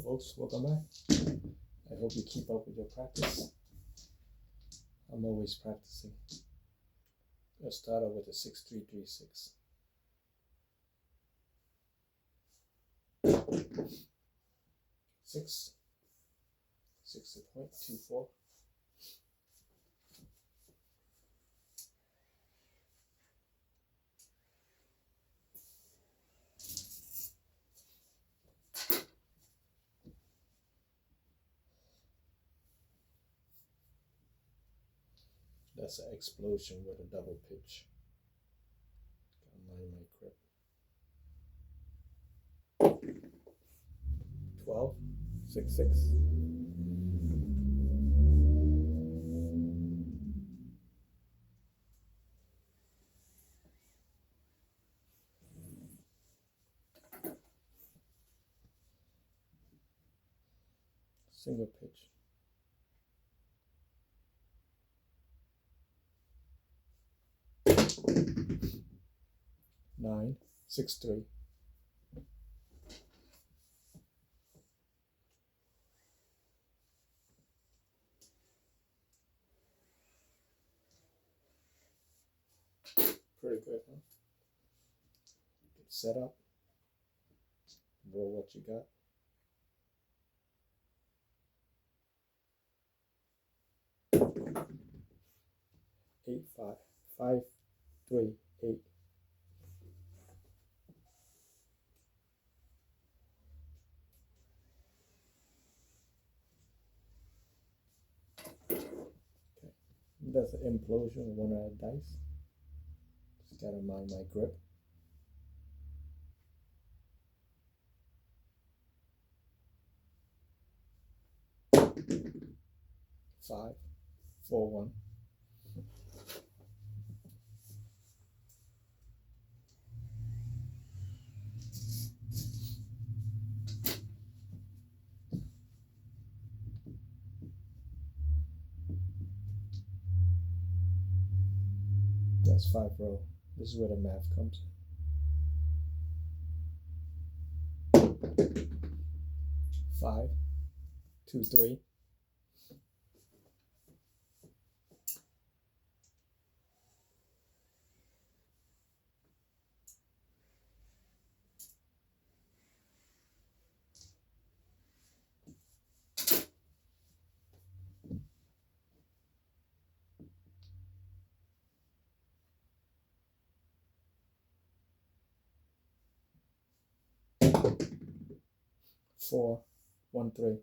folks, welcome back. I hope you keep up with your practice. I'm always practicing. Let's start out with a 6-3-3-6. Six to point, 2-4. That's an explosion with a double pitch. Gotta mind my grip. 12, 6-6. Single pitch. 9, 6-3. Pretty good, huh? Get set up. Roll what you got. Eight, 5, 3, 8. Okay, that's an implosion of one of our dice. Just gotta mind my grip. Five, 4, 1. That's 5 row. This is where the math comes in. 5, 2, 3. Four, 1, 3.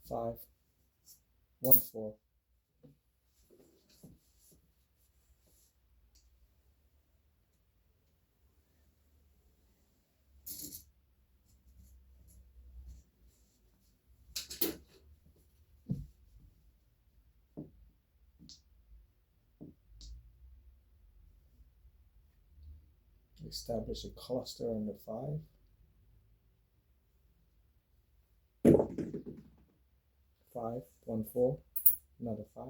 Five, 1, 4. Establish a cluster on the 5. 5, 1, 4. Another 5.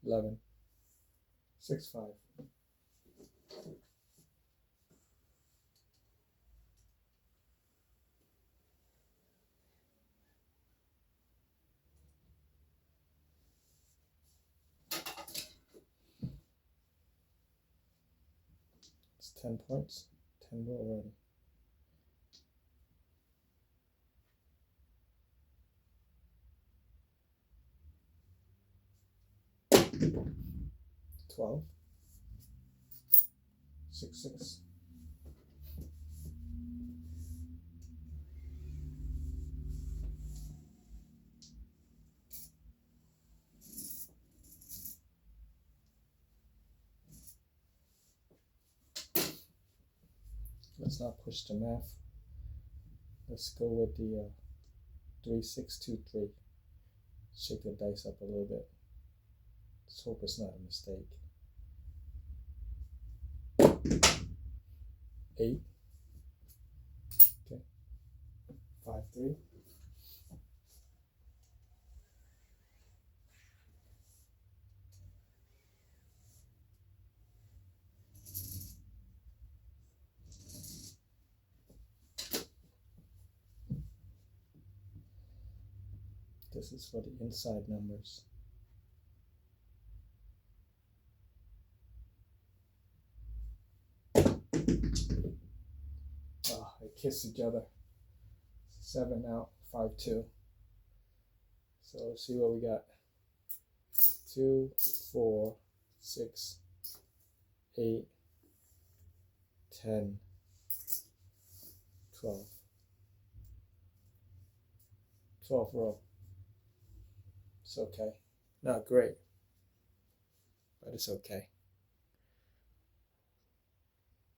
Eleven, 6, 5. It's 10 points. 10 already. 12, 6, 6. Let's not push the math. Let's go with the 3, 6, 2, 3. Shake the dice up a little bit. Let's hope it's not a mistake. 8. Okay. 5, 3. This is for the inside numbers. Oh, they kissed each other. 7 out, 5, 2. So let's see what we got. 2, 4, 6, 8, 10, 12. 12th row. It's okay. Not great, but it's okay.